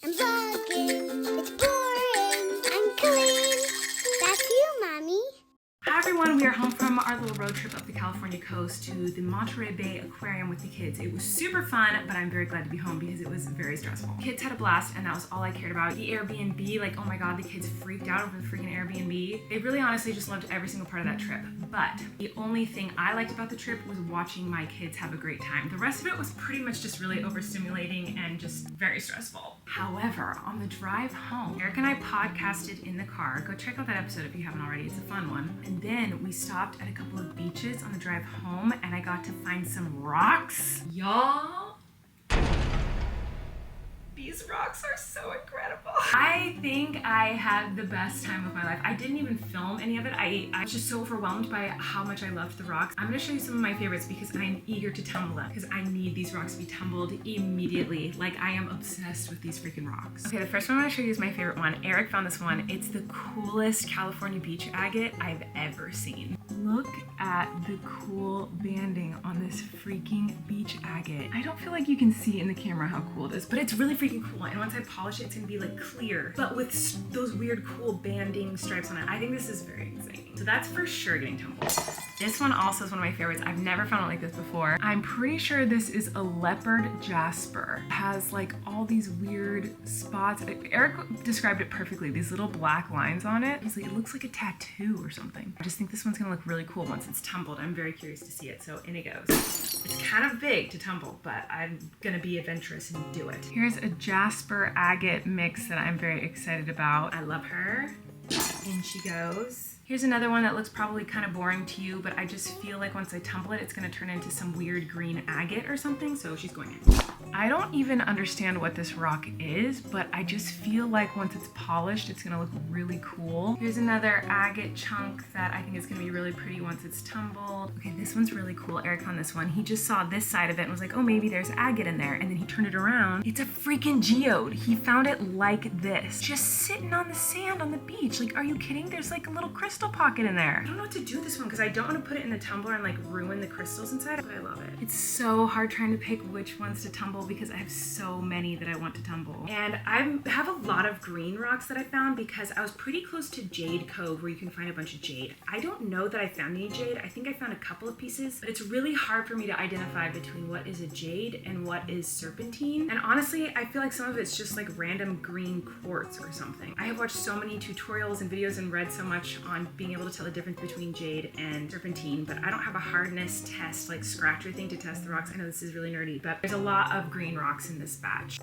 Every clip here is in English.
I'm vlogging. It's boring. I'm Colleen. That's you, Mommy. Hi everyone, we are home from our little road trip up the California coast to the Monterey Bay Aquarium with the kids. It was super fun, but I'm very glad to be home because it was very stressful. Kids had a blast and that was all I cared about. The Airbnb, like, oh my god, the kids freaked out over the freaking Airbnb. They really honestly just loved every single part of that trip. But the only thing I liked about the trip was watching my kids have a great time. The rest of it was pretty much just really overstimulating and just very stressful. However, on the drive home, Eric and I podcasted in the car. Go check out that episode if you haven't already, it's a fun one. And then we stopped at a couple of beaches on the drive home and I got to find some rocks. Y'all, these rocks are so incredible. I think I had the best time of my life. I didn't even film any of it. I was just so overwhelmed by how much I loved the rocks. I'm gonna show you some of my favorites because I'm eager to tumble them because I need these rocks to be tumbled immediately. Like, I am obsessed with these freaking rocks. Okay, the first one I'm gonna show you is my favorite one. Eric found this one. It's the coolest California beach agate I've ever seen. Look at the cool banding on this freaking beach agate. I don't feel like you can see in the camera how cool it is, but it's really freaking cool. And once I polish it, it's gonna be like clear, but with those weird cool banding stripes on it. I think this is very exciting. So that's for sure getting tumbled. This one also is one of my favorites. I've never found it like this before. I'm pretty sure this is a leopard jasper. It has like all these weird spots. Eric described it perfectly. These little black lines on it. He's like, it looks like a tattoo or something. I just think this one's gonna look really cool once it's tumbled. I'm very curious to see it. So in it goes. It's kind of big to tumble, but I'm gonna be adventurous and do it. Here's a jasper agate mix that I'm very excited about. I love her. In she goes. Here's another one that looks probably kind of boring to you, but I just feel like once I tumble it, it's gonna turn into some weird green agate or something, so she's going in. I don't even understand what this rock is, but I just feel like once it's polished, it's gonna look really cool. Here's another agate chunk that I think is gonna be really pretty once it's tumbled. Okay, this one's really cool. Eric on this one, he just saw this side of it and was like, oh, maybe there's agate in there, and then he turned it around. It's a freaking geode. He found it like this, just sitting on the sand on the beach. Like, are you kidding? There's like a little crystal pocket in there. I don't know what to do with this one because I don't want to put it in the tumbler and like ruin the crystals inside, but I love it. It's so hard trying to pick which ones to tumble because I have so many that I want to tumble. And I have a lot of green rocks that I found because I was pretty close to Jade Cove where you can find a bunch of jade. I don't know that I found any jade. I think I found a couple of pieces, but it's really hard for me to identify between what is a jade and what is serpentine. And honestly, I feel like some of it's just like random green quartz or something. I have watched so many tutorials and videos and read so much on being able to tell the difference between jade and serpentine, but I don't have a hardness test, like scratcher thing to test the rocks. I know this is really nerdy, but there's a lot of green rocks in this batch.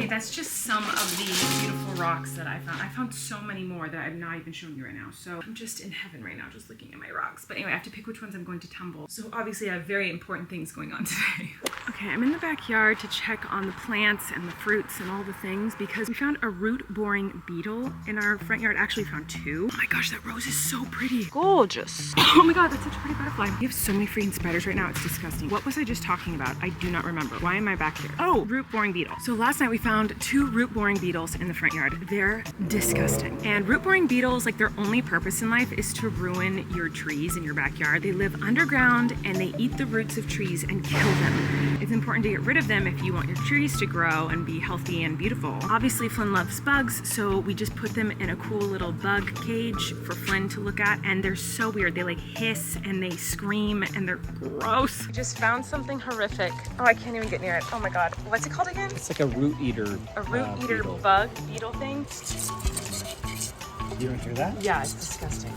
That's just some of the beautiful rocks that I found. I found so many more that I'm not even showing you right now. So I'm just in heaven right now, just looking at my rocks. But anyway, I have to pick which ones I'm going to tumble. So obviously I have very important things going on today. Okay, I'm in the backyard to check on the plants and the fruits and all the things because we found a root boring beetle in our front yard. Actually found two. Oh my gosh, that rose is so pretty. Gorgeous. Oh my god, that's such a pretty butterfly. We have so many freaking spiders right now, it's disgusting. What was I just talking about? I do not remember. Why am I back here? Oh, root boring beetle. So last night we found two root boring beetles in the front yard. They're disgusting. And root boring beetles, like, their only purpose in life is to ruin your trees in your backyard. They live underground and they eat the roots of trees and kill them. It's important to get rid of them if you want your trees to grow and be healthy and beautiful. Obviously Flynn loves bugs, so we just put them in a cool little bug cage for Flynn to look at, and they're so weird. They like hiss and they scream and they're gross. I just found something horrific. Oh, I can't even get near it. Oh my god. What's it called again? It's like a root eater. A root eater beetle. beetle thing. You don't hear that? Yeah, it's disgusting.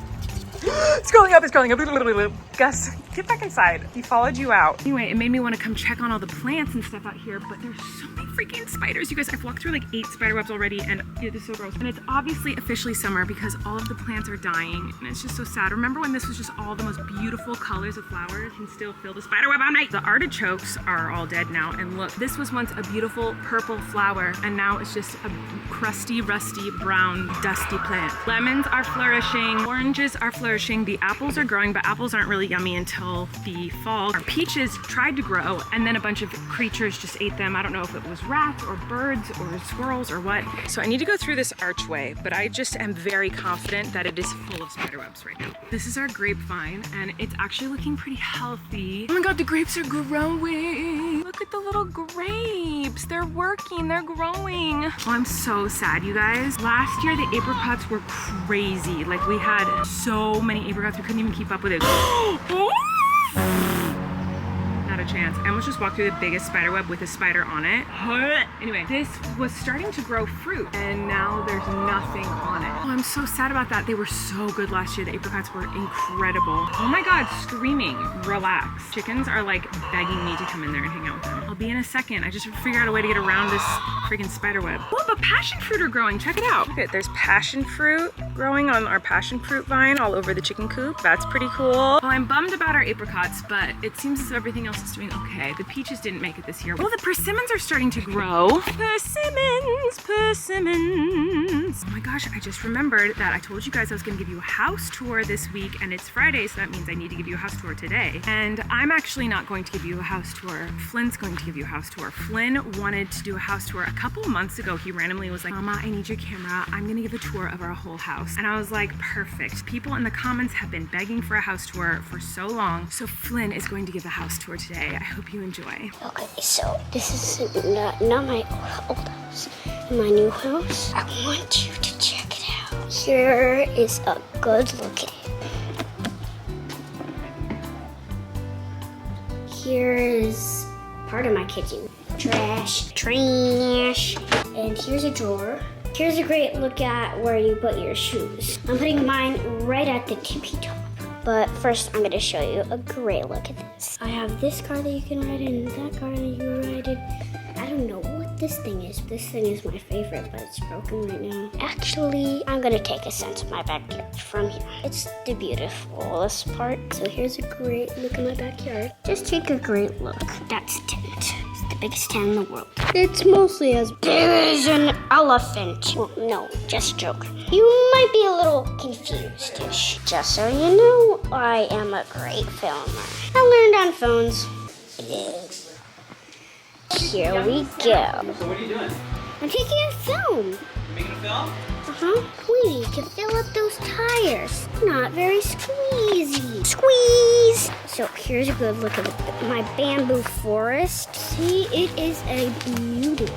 It's crawling up, it's crawling up. Gus, get back inside. He followed you out. Anyway, it made me want to come check on all the plants and stuff out here, but there's so many freaking spiders. You guys, I've walked through like 8 spider webs already, and it is so gross. And it's obviously officially summer because all of the plants are dying, and it's just so sad. Remember when this was just all the most beautiful colors of flowers? And still feel the spider web on me. The artichokes are all dead now, and look, this was once a beautiful purple flower, and now it's just a crusty, rusty, brown, dusty plant. Lemons are flourishing, oranges are flourishing, the apples are growing, but apples aren't really yummy until the fall. Our peaches tried to grow, and then a bunch of creatures just ate them. I don't know if it was rats or birds or squirrels or what. So I need to go through this archway, but I just am very confident that it is full of spiderwebs right now. This is our grapevine, and it's actually looking pretty healthy. Oh my god, the grapes are growing. Look at the little grapes. They're working, they're growing. Oh, I'm so sad, you guys. Last year, the apricots were crazy. Like, we had so many apricots, we couldn't even keep up with it. Not a chance. I almost just walked through the biggest spider web with a spider on it. Anyway, this was starting to grow fruit, and now there's nothing on it. Oh, I'm so sad about that. They were so good last year. The apricots were incredible. Oh my god, screaming. Relax. Chickens are like begging me to come in there and hang out with them. I'll be in a second. I just have to figure out a way to get around this freaking spider web. Oh, but passion fruit are growing. Check it out. Look at it. There's passion fruit growing on our passion fruit vine all over the chicken coop. That's pretty cool. Well, I'm bummed about our apricots, but it seems as if everything else is doing okay. The peaches didn't make it this year. Oh, the persimmons are starting to grow. Persimmons, persimmons. Oh my gosh, I just remembered that I told you guys I was gonna give you a house tour this week, and it's Friday, so that means I need to give you a house tour today. And I'm actually not going to give you a house tour. Flynn's going to give you a house tour. Flynn wanted to do a house tour a couple months ago. He randomly was like, Mama, I need your camera. I'm gonna give a tour of our whole house. And I was like, perfect. People in the comments have been begging for a house tour for so long. So Flynn is going to give a house tour today. I hope you enjoy. Okay, so this is not my old house. My new house. I want you to check it out. Here is a good look at it. Here is part of my kitchen. Trash. And here's a drawer. Here's a great look at where you put your shoes. I'm putting mine right at the tippy top. But first, I'm gonna show you a great look at this. I have this car that you can ride in, that car that you can ride in. I don't know what this thing is. This thing is my favorite, but it's broken right now. Actually, I'm gonna take a sense of my backyard from here. It's the beautifulest part. So here's a great look at my backyard. Just take a great look. That's a tent. It's the biggest tent in the world. It's mostly as big as an elephant. Well, no, just joking. You might be a little confused-ish. Just so you know, I am a great filmer. I learned on phones. Here we go. So what are you doing? I'm taking a film. You making a film? We need to fill up those tires. Not very squeezy. Squeeze! So here's a good look at my bamboo forest. See, it is a beauty.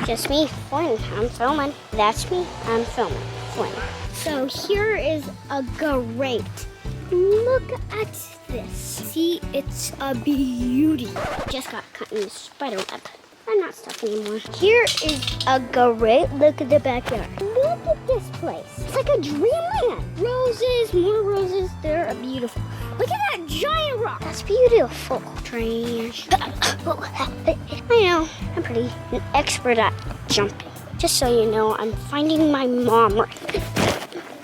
Just me, Flynn. I'm filming. That's me. I'm filming. Flynn. So here is a great look at this. See, it's a beauty. Just got cut in the spider web. I'm not stuck anymore. Here is a great look at the backyard. Look at this place. It's like a dreamland. Roses, more roses. They're beautiful. Look at that giant rock. That's beautiful. Trash. I know. I'm pretty an expert at jumping. Just so you know, I'm finding my mom right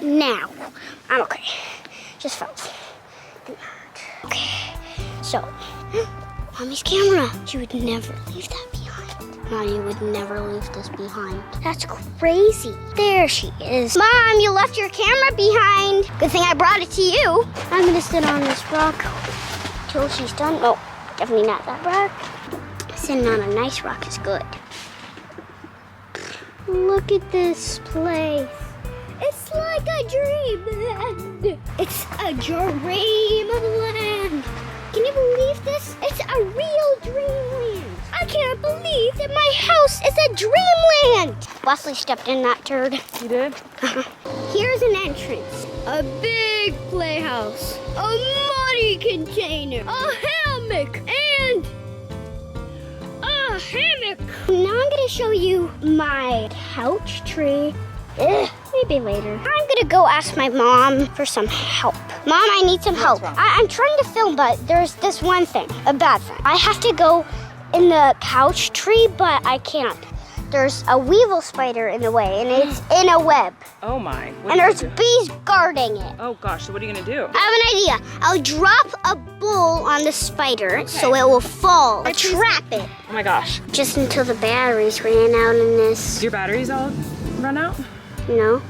now. I'm okay. Just fell. Okay. So, Mommy's camera. She would never leave that behind. Mommy would never leave this behind. That's crazy. There she is. Mom, you left your camera behind. Good thing I brought it to you. I'm gonna sit on this rock till she's done. Oh, definitely not that rock. Sitting on a nice rock is good. Look at this place. It's like a dreamland. It's a dreamland. Can you believe this? It's a real dreamland. I can't believe that my house is a dreamland. Wesley stepped in that turd. You did? Here's an entrance. A big playhouse. A muddy container. A hammock. And a hammock. Now I'm going to show you my couch tree. Maybe later. I'm gonna go ask my mom for some help. Mom, I need some help. I'm trying to film, but there's this one thing, a bad thing. I have to go in the couch tree, but I can't. There's a weevil spider in the way, and it's in a web. Oh my. And there's bees guarding it. Oh gosh, so what are you gonna do? I have an idea. I'll drop a bowl on the spider so it will fall. I'll trap it. Oh my gosh. Just until the batteries ran out in this. Your batteries all run out? No.